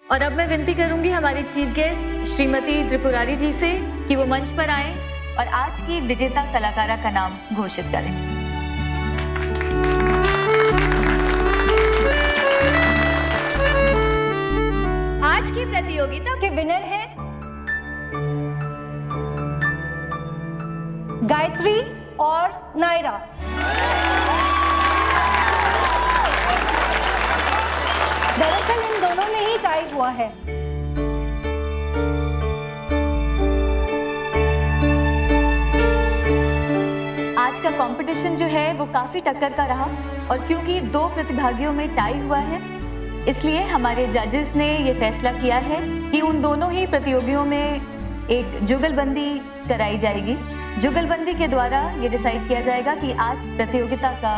और अब मैं विनती करूंगी हमारी चीफ गेस्ट श्रीमती त्रिपुरारी जी से कि वो मंच पर आएं और आज की विजेता कलाकारा का नाम घोषित करें। आज की प्रतियोगिता के विनर हैं गायत्री और नायरा। दरअसल इन दोनों में ही टाई हुआ है। आज का कंपटीशन जो है वो काफी टक्कर का रहा और क्योंकि दो प्रतिभागियों में टाई हुआ है इसलिए हमारे जजेस ने ये फैसला किया है कि उन दोनों ही प्रतियोगियों में एक जुगलबंदी कराई जाएगी। जुगलबंदी के द्वारा ये डिसाइड किया जाएगा कि आज प्रतियोगिता का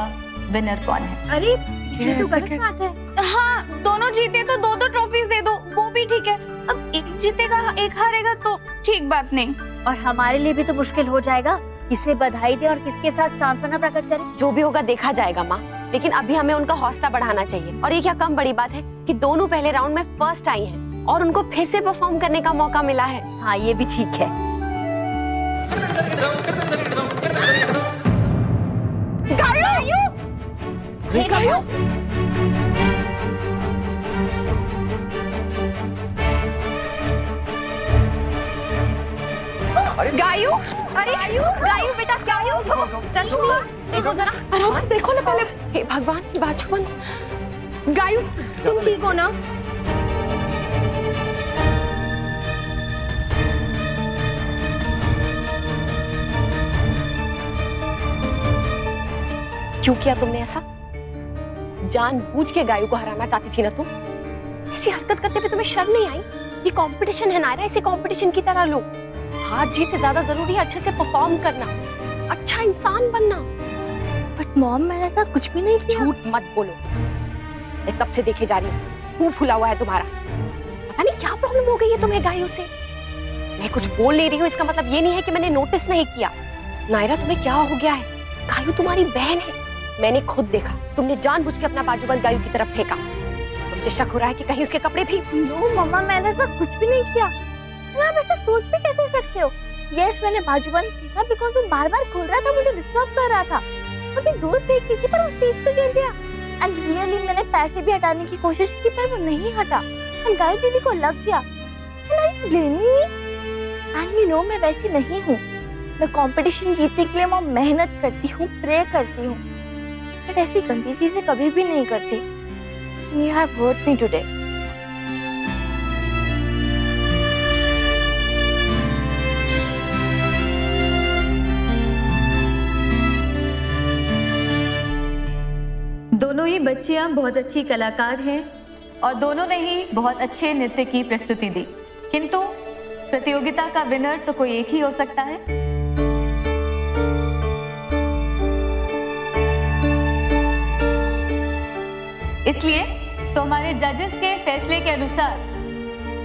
विनर कौन है। अरे ये तो गलत बात है। हाँ, दोनों जीते तो दो दो ट्रॉफीज दे दो, वो भी ठीक है। अब एक जीतेगा एक हारेगा तो ठीक बात नहीं। और हमारे लिए भी तो मुश्किल हो जाएगा, किसे बधाई दे और किसके साथ सांत्वना प्रकट करें। जो भी होगा देखा जाएगा माँ, लेकिन अभी हमें उनका हौसला बढ़ाना चाहिए। और ये क्या कम बड़ी बात है कि दोनों पहले राउंड में फर्स्ट आई हैं और उनको फिर से परफॉर्म करने का मौका मिला है। हाँ, ये भी ठीक है। गायू! गायू, अरे गायू बेटा क्या हुआ? चश्मा देखो जरा, आराम से देखो ना पहले। हे भगवान, बाजू बंद। गायू तुम ठीक हो ना? क्यों किया तुमने ऐसा? जानबूझ के गायू को हराना चाहती थी ना तुम? ऐसी हरकत करते हुए तुम्हें शर्म नहीं आई? ये कंपटीशन है नायरा, इसे कंपटीशन की तरह लो। हार जीत से ज्यादा जरूरी है अच्छे से परफॉर्म करना, अच्छा इंसान बनना। बट मॉम, मैंने ऐसा कुछ भी नहीं किया। झूठ मत बोलो, मैं कब से देखे जा रही हूँ, मुंह फुला हुआ है तुम्हारा। पता नहीं क्या प्रॉब्लम हो गई है तुम्हें गायू से। मैं कुछ बोल नहीं रही हूँ इसका मतलब ये नहीं है कि मैंने नोटिस नहीं किया। नायरा तुम्हें क्या हो गया है? गायू तुम्हारी बहन है, मैंने खुद देखा। तुमने जानबूझ के अपना बाजूबंद गायू की तरफ फेंका। तो मुझे शक हो रहा है कि कहीं उसके कपड़े भी। नो मम्मा, मैंने ऐसा कुछ भी नहीं किया। आप ऐसा सोच भी कैसे सकते हो? यस, मैंने बाजूबंद फेंका बिकॉज़ वो बार-बार खोल रहा था, मुझे डिस्टर्ब कर रहा था। अभी दूर फेंक की थी पर वो स्टेज पे गिर गया। एंड रियली मैंने पैसे भी हटाने की कोशिश की पर वो नहीं हटा। एंड गाय दीदी को लग गया। And I blame me. And you know मैं वैसी नहीं हूँ। मैं कंपटीशन जीतने के लिए मेहनत करती हूँ, प्रे करती हूँ, बट ऐसी गंदी चीजें कभी भी नहीं करती। You have hurt me today. दोनों ही बच्चियां बहुत अच्छी कलाकार हैं और दोनों ने ही बहुत अच्छे नृत्य की प्रस्तुति दी, किंतु प्रतियोगिता का विनर तो कोई एक ही हो सकता है। इसलिए तो हमारे जजेस के फैसले के अनुसार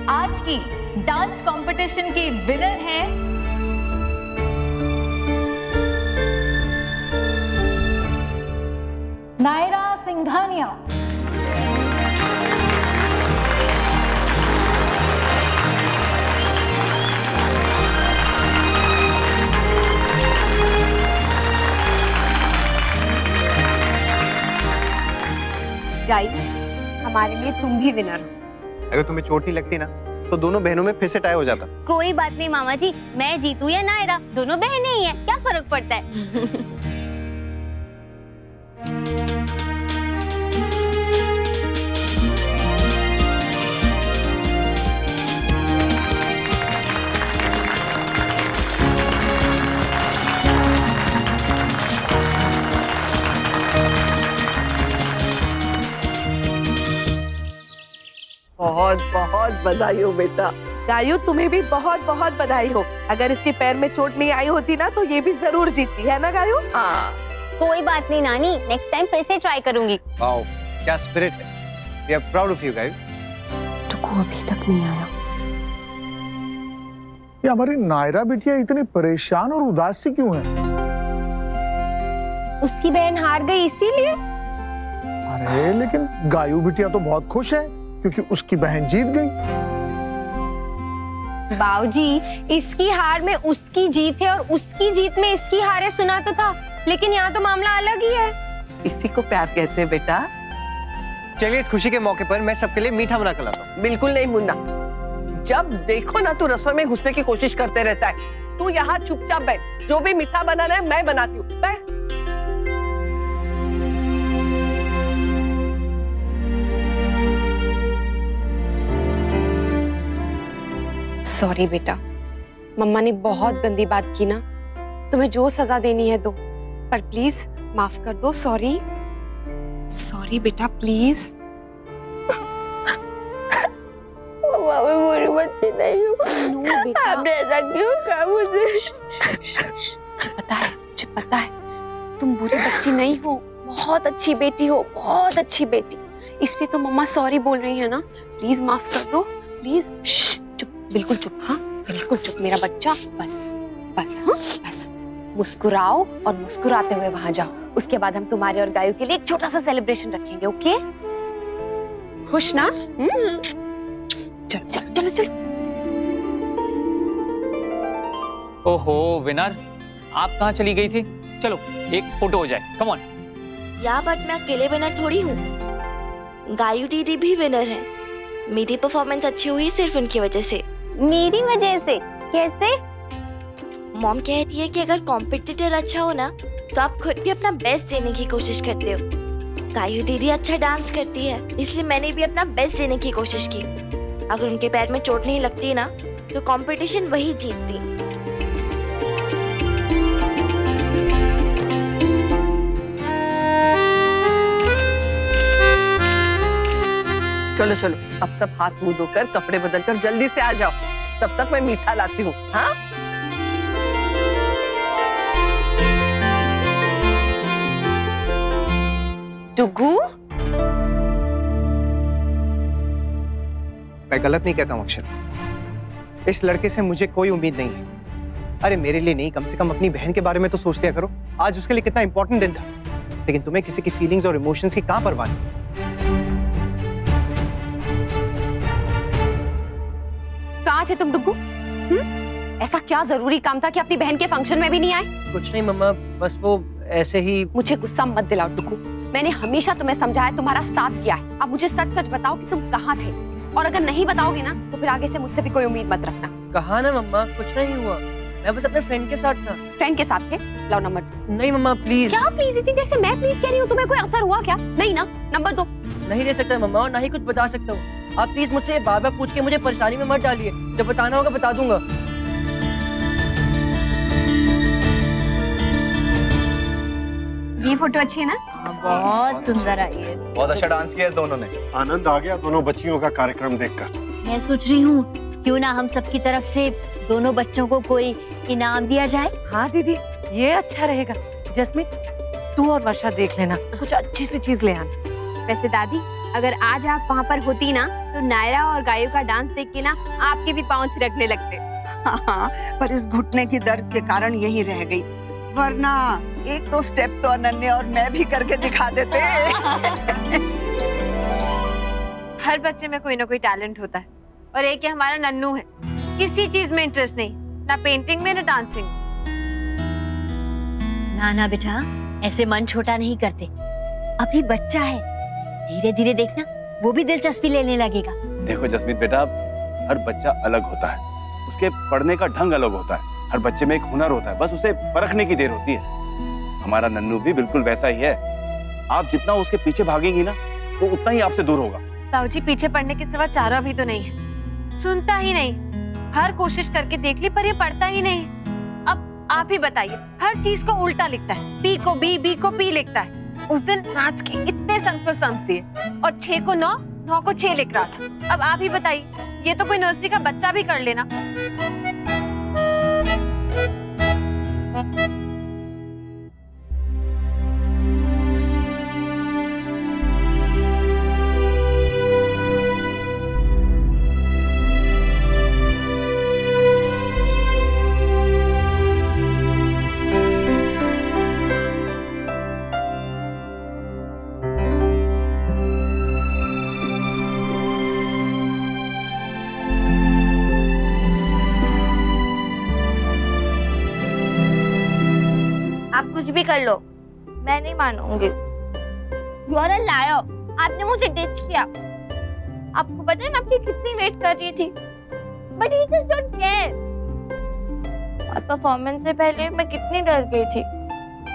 आज की डांस कंपटीशन की विनर है नायरा सिंघानिया। गायू, हमारे लिए तुम भी विनर हो। अगर तुम्हें चोट नहीं लगती ना तो दोनों बहनों में फिर से टाई हो जाता। कोई बात नहीं मामा जी, मैं जीतू या नायरा, दोनों बहनें ही हैं, क्या फर्क पड़ता है। बहुत बहुत बधाई हो बेटा। गायू, तुम्हें भी बहुत बहुत बधाई हो। अगर इसके पैर में चोट नहीं आई होती ना तो ये भी जरूर जीतती, है ना गायू? हाँ, कोई बात नहीं नानी, नेक्स्ट टाइम फिर से ट्राई करूंगी। वाओ, क्या स्पिरिट है। We are proud of you, Gayu. टुकू अभी तक नहीं आया। ये हमारी नायरा बिटिया इतनी परेशान और उदास सी क्यों है? उसकी बहन हार गई इसीलिए। अरे लेकिन गायू बिटिया तो बहुत खुश है, क्योंकि उसकी बहन जीत गई। बाऊजी, इसकी हार में उसकी जीत है और उसकी जीत में इसकी हार है, सुना तो था, लेकिन यहाँ तो मामला अलग ही है। इसी को प्यार कहते हैं बेटा। चलिए इस खुशी के मौके पर मैं सबके लिए मीठा बना कर लाता हूँ। बिल्कुल नहीं मुन्ना, जब देखो ना तू रसोई में घुसने की कोशिश करते रहता है। तू यहाँ चुपचाप बैठ, जो भी मीठा बनाना है मैं बनाती हूँ। बैठ। सॉरी बेटा, मम्मा ने बहुत गंदी बात की ना, तुम्हें जो सजा देनी है दो, पर प्लीज माफ कर दो। सॉरी सॉरी बेटा, प्लीज। मम्मा, मैं बुरी बच्ची नहीं हूँ। नो बेटा, आपने ऐसा क्यों कहा मुझे? मुझे पता है तुम बुरी बच्ची नहीं हो, बहुत अच्छी बेटी हो, बहुत अच्छी बेटी। इसलिए तो मम्मा सॉरी बोल रही है ना। प्लीज माफ कर दो, प्लीज। चुप, बिल्कुल चुप। हाँ बिल्कुल चुप मेरा बच्चा। बस बस, हाँ बस। मुस्कुराओ और मुस्कुराते हुए वहां जाओ। उसके बाद हम तुम्हारे और गायू के लिए एक छोटा सा सेलिब्रेशन रखेंगे, ओके? खुश ना? चलो चलो चलो चलो। ओहो विनर, आप कहाँ चली गई थी? चलो एक फोटो हो जाए, कम ऑन। या बट मैं अकेले विनर थोड़ी हूँ, गायू दीदी भी विनर है। मेरी परफॉर्मेंस अच्छी हुई सिर्फ उनकी वजह से। मेरी वजह से? कैसे? मॉम कहती है कि अगर कॉम्पिटिटर अच्छा हो ना तो आप खुद भी अपना बेस्ट देने की कोशिश करते हो। गायू दीदी अच्छा डांस करती है, इसलिए मैंने भी अपना बेस्ट देने की कोशिश की। अगर उनके पैर में चोट नहीं लगती ना तो कंपटीशन वही जीतती। चलो चलो, अब सब हाथ मुंह धोकर कपड़े बदलकर जल्दी से आ जाओ, तब तक मैं मीठा लाती हूँ। हाँ डुगू, मैं गलत नहीं कहता हूँ अक्षर, इस लड़के से मुझे कोई उम्मीद नहीं है। अरे मेरे लिए नहीं, कम से कम अपनी बहन के बारे में तो सोच लिया करो। आज उसके लिए कितना इंपॉर्टेंट दिन था, लेकिन तुम्हें किसी की फीलिंग्स और इमोशंस की कहाँ परवाह नहीं। कहाँ थे तुम डुगू? ऐसा क्या जरूरी काम था कि अपनी बहन के फंक्शन में भी नहीं आए? कुछ नहीं मम्मा, बस वो ऐसे ही। मुझे गुस्सा मत दिलाओ डुगू, मैंने हमेशा तुम्हें समझाया, तुम्हारा साथ दिया है। अब मुझे सच सच बताओ कि तुम कहाँ थे, और अगर नहीं बताओगे ना तो फिर आगे से मुझसे भी कोई उम्मीद मत रखना। कहा ना मम्मा, कुछ नहीं हुआ, मैं बस अपने फ्रेंड के साथ था। फ्रेंड के साथ थे? लाओ नंबर दो। नहीं मम्मा प्लीज। क्या प्लीज? इतनी देर से मैं प्लीज कह रही हूँ, तुम्हें कोई असर हुआ क्या? नहीं ना, नंबर दो। नहीं दे सकता मम्मा, और ना ही कुछ बता सकता हूँ। आप प्लीज मुझसे बार बार पूछ के मुझे परेशानी में मत डालिए, जब बताना होगा बता दूंगा। ये फोटो अच्छी है ना? बहुत सुंदर आई है। बहुत अच्छा डांस किया दोनों ने। आनंद आ गया दोनों बच्चियों का कार्यक्रम देखकर। मैं सोच रही हूँ क्यों ना हम सबकी तरफ से दोनों बच्चों को कोई इनाम दिया जाए। हाँ दीदी, ये अच्छा रहेगा। जस्मीन, तू और वर्षा देख लेना, कुछ अच्छी सी चीज ले आना। वैसे दादी, अगर आज आप वहाँ पर होती ना तो नायरा और गायू का डांस देख के ना आपके भी पाँव थिरकने लगते। हाँ, पर इस घुटने की दर्द के कारण यही रह गई, वरना एक दो स्टेप तो अनन्या और मैं भी करके दिखा देते। हर बच्चे में कोई ना कोई टैलेंट होता है, और एक ये हमारा नन्नू है, किसी चीज में इंटरेस्ट नहीं, ना पेंटिंग में ना डांसिंग। ना ना बेटा, ऐसे मन छोटा नहीं करते, अभी बच्चा है, धीरे धीरे देखना वो भी दिलचस्पी लेने लगेगा। देखो जसमीत बेटा, हर बच्चा अलग होता है, उसके पढ़ने का ढंग अलग होता है, हर बच्चे में एक हुनर होता है, बस उसे परखने की देर होती है। हमारा नन्नू भी बिल्कुल वैसा ही है, आप जितना उसके पीछे भागेंगी ना वो उतना ही आपसे दूर होगा। ताऊ जी, पीछे पढ़ने के सिवा चारा भी तो नहीं है, सुनता ही नहीं, हर कोशिश करके देख ली पर ये पढ़ता ही नहीं। अब आप ही बताइए, हर चीज को उल्टा लिखता है, पी को बी, बी को पी लिखता है। उस दिन मैथ्स के इतने सिंपल सम्स दिए और 6 को 9, 9 को 6 लिख रहा था। अब आप ही बताइए, ये तो कोई नर्सरी का बच्चा भी कर लेना। भी कर लो, मैं नहीं मानूंगी। यू आर अ लायर, आपने मुझे डिच किया। आपको पता है मैं आपकी कितनी वेट कर रही थी, but he just don't care. और परफॉर्मेंस से पहले मैं कितनी डर गई थी।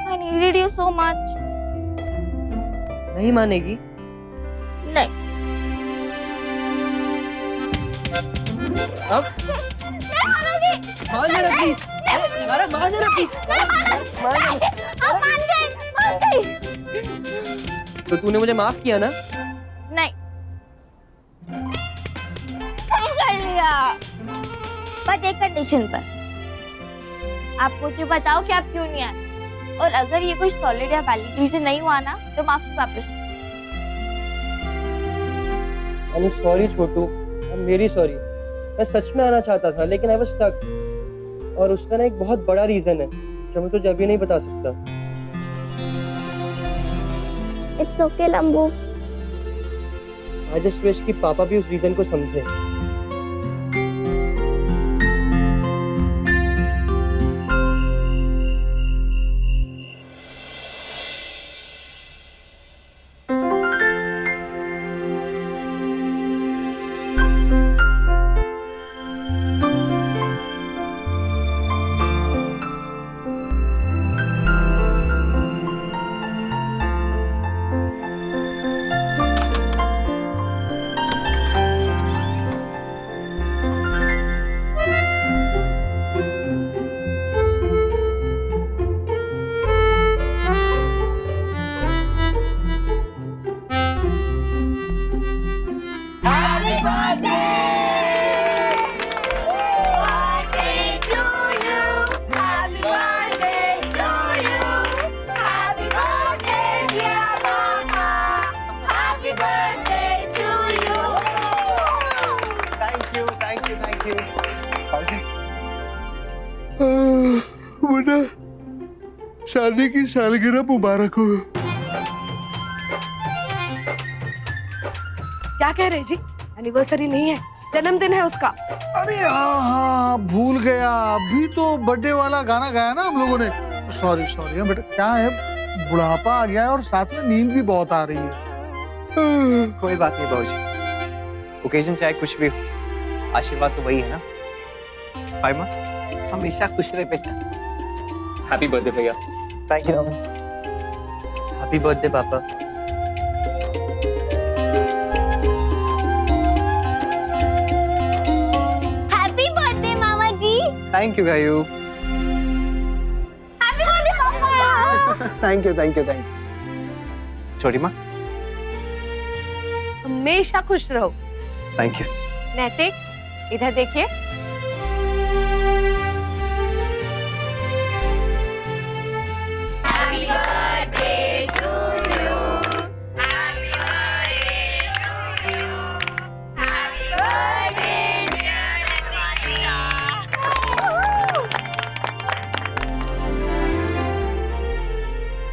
I needed you so much. नहीं मानेगी? नहीं। अब? नहीं मानूंगी। मान जा रखी। अरे मान जा रखी। आप मान गई। तो तूने मुझे माफ किया ना? नहीं। नहीं कर लिया। बट एक कंडीशन पर। आप मुझे बताओ कि आप क्यों नहीं आए, और अगर ये कोई सॉलिड या वैलिड रीजन नहीं हुआ ना तो माफी वापस। I'm sorry Chhotu, I'm very sorry। मैं सच में आना चाहता था लेकिन I was stuck। और उसका ना एक बहुत बड़ा रीजन है जो मैं तुझे अभी नहीं बता सकता। It's okay Lambu. I just wish कि पापा भी उस रीजन को समझे। शादी की सालगिरह मुबारक हो। क्या कह रहे जी? एनिवर्सरी नहीं है, जन्मदिन है उसका। अरे हाँ भूल गया, अभी तो बर्थडे वाला गाना गाया ना हम लोगों ने। सॉरी बेटा, क्या है बुढ़ापा आ गया है और साथ में नींद भी बहुत आ रही है। कोई बात नहीं बाबूजी, ओकेजन चाहे कुछ भी हो, आशीर्वाद तो वही है ना। हाय माँ। हमेशा खुश रहे बेटा। हैप्पी बर्थडे भैया। Thank you. हैप्पी बर्थडे पापा। हैप्पी बर्थडे मामा जी। थैंक यू गायू। हैप्पी बर्थडे पापा। Thank you. छोटी माँ। हमेशा खुश रहो। Thank you. नैतिक इधर देखिए।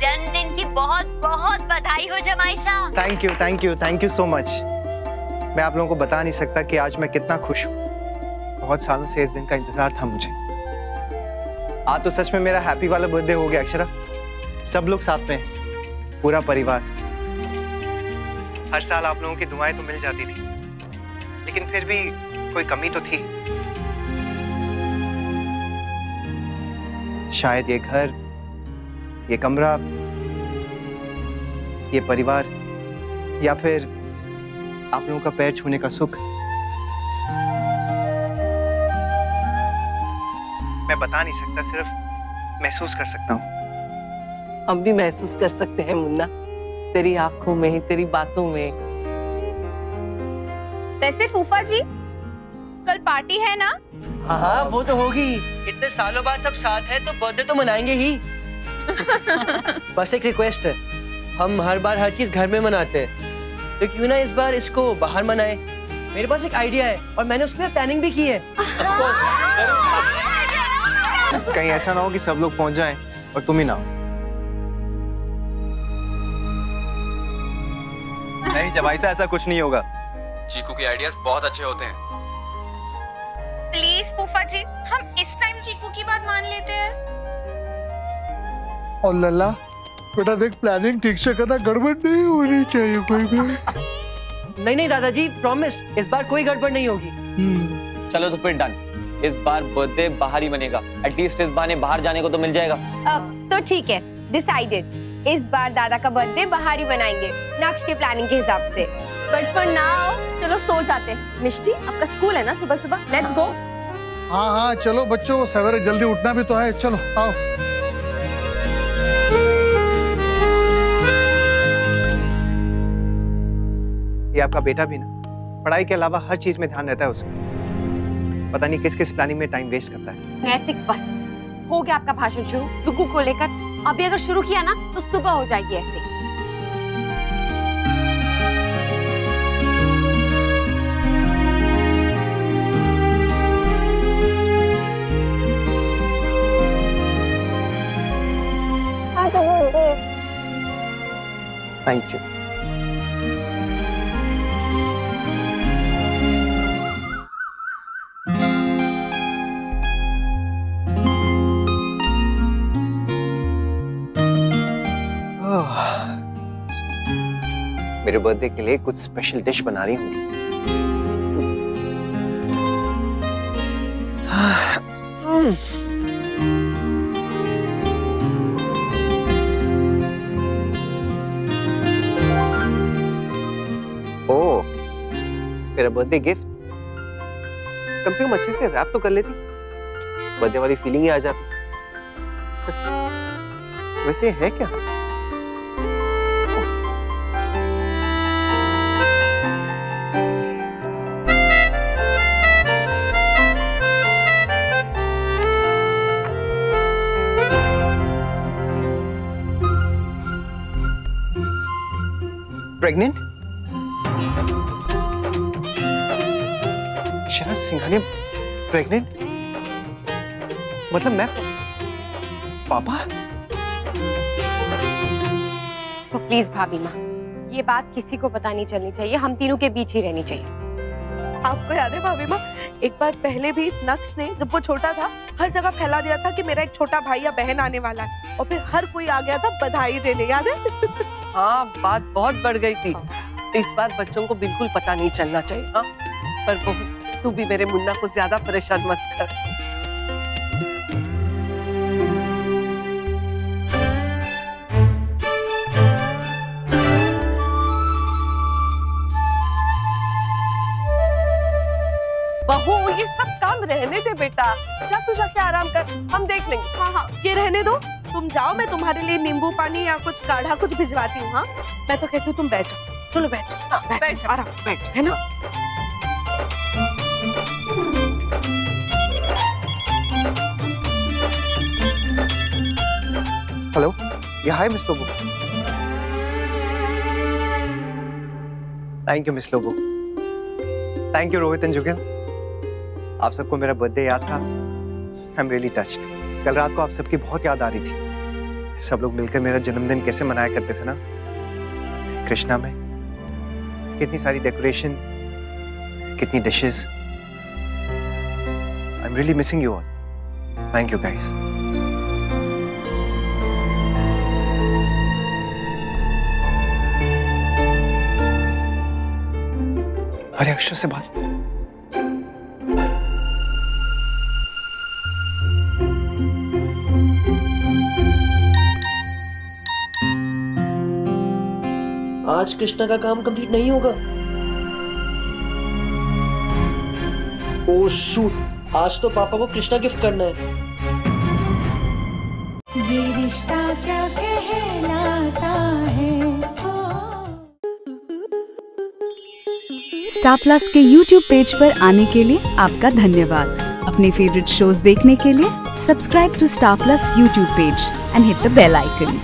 जन्मदिन की बहुत बहुत बधाई हो जमाई साहब। Thank you so much. मैं आप लोगों को बता नहीं सकता कि आज मैं कितना खुश हूँ। बहुत सालों से इस दिन का इंतजार था मुझे। आज तो सच में मेरा हैप्पी वाला बर्थडे हो गया अक्षरा। सब लोग साथ में, पूरा परिवार। हर साल आप लोगों की दुआएं तो मिल जाती थी, लेकिन फिर भी कोई कमी तो थी। शायद ये घर, ये कमरा, ये परिवार, या फिर आप लोगों का पैर छूने का सुख। मैं बता नहीं सकता, सिर्फ महसूस कर सकता हूँ। हम भी महसूस कर सकते हैं मुन्ना, तेरी आंखों में, तेरी बातों में। वैसे फूफा जी, कल पार्टी है ना? हाँ वो तो होगी। इतने सालों बाद सब साथ हैं तो बर्थडे तो मनाएंगे ही। बस एक रिक्वेस्ट है, हम हर बार हर चीज घर में मनाते हैं, तो क्यों ना इस बार इसको बाहर मनाएं। मेरे पास एक आइडिया है और मैंने उसके लिए प्लानिंग भी की है। कहीं ऐसा ना हो कि सब लोग पहुंच जाएं और तुम ही ना हो। नहीं जमाई से ऐसा कुछ नहीं होगा। चीकू के आइडियाज बहुत अच्छे होते हैं। प्लीज फूफा जी, हम इस टाइम चीकू की बात मान लेते हैं। और लल्ला बेटा देख, प्लानिंग ठीक से करना, गड़बड़ नहीं होनी चाहिए कोई भी। नहीं दादाजी, प्रॉमिस, इस बार कोई गड़बड़ नहीं होगी। चलो तो फिर डन, इस बार बर्थडे बाहर ही बनेगा। एटलीस्ट इस बहाने बाहर जाने को तो मिल जाएगा। तो ठीक है, डिसाइडेड। इस बार दादा का बर्थडे बाहर ही बनाएंगे, नक्श के प्लानिंग के हिसाब से। बट फॉर नाउ चलो सो जाते हैं। मिष्टी, आपका स्कूल है ना सुबह सुबह, लेट्स गो। हाँ चलो बच्चों, सवेरे जल्दी उठना भी तो है, चलो आओ। ये आपका बेटा भी ना पढ़ाई के अलावा हर चीज में ध्यान रहता है उसका। पता नहीं किस किस प्लानिंग में टाइम वेस्ट करता है। नैतिक, बस हो गया आपका भाषण शुरू डुगू को लेकर। अभी अगर शुरू किया ना तो सुबह हो जाएगी ऐसे। Thank you. मेरे बर्थडे के लिए कुछ स्पेशल डिश बना रही होंगी। ओह, मेरा बर्थडे गिफ्ट। कम से कम अच्छे से रैप तो कर लेती, बर्थडे वाली फीलिंग ही आ जाती। वैसे है क्या? प्रेग्नेंट? शरद सिंघानिया प्रेग्नेंट? मतलब मैं पापा? तो प्लीज भाभी माँ, ये बात किसी को पता नहीं चलनी चाहिए, हम तीनों के बीच ही रहनी चाहिए। आपको याद है भाभी माँ, एक बार पहले भी नक्श ने जब वो छोटा था हर जगह फैला दिया था कि मेरा एक छोटा भाई या बहन आने वाला है, और फिर हर कोई आ गया था बधाई देने, याद है? हाँ, बात बहुत बढ़ गई थी। इस बार बच्चों को बिल्कुल पता नहीं चलना चाहिए। हाँ, पर वो तू भी मेरे मुन्ना को ज्यादा परेशान मत कर। बहू, ये सब काम रहने दे बेटा, जा तू जाके आराम कर, हम देख लेंगे। हाँ, ये रहने दो, तुम जाओ, मैं तुम्हारे लिए नींबू पानी या कुछ काढ़ा कुछ भिजवाती हूँ। हाँ, मैं तो कहती हूँ तुम बैठ जाओ। चलो बैठ जाओ। हाँ, बैठ जाओ, आराम बैठ, है ना? हेलो, या hi miss Lobo. Thank you miss Lobo. Thank you Rohit and Jugal. आप सबको मेरा बर्थडे याद था। I am really touched. कल रात को आप सबकी बहुत याद आ रही थी। सब लोग मिलकर मेरा जन्मदिन कैसे मनाया करते थे ना, कृष्णा में। कितनी सारी डेकोरेशन, कितनी dishes. I am really missing you all. Thank you guys. अरे अक्षर से बात। आज कृष्णा का काम कंप्लीट नहीं होगा। ओह शूट, आज तो पापा को कृष्णा गिफ्ट करना है। ये रिश्ता क्या कहलाता है। स्टार प्लस के YouTube पेज पर आने के लिए आपका धन्यवाद। अपने फेवरेट शोज देखने के लिए subscribe to Star plus YouTube page and hit the bell icon.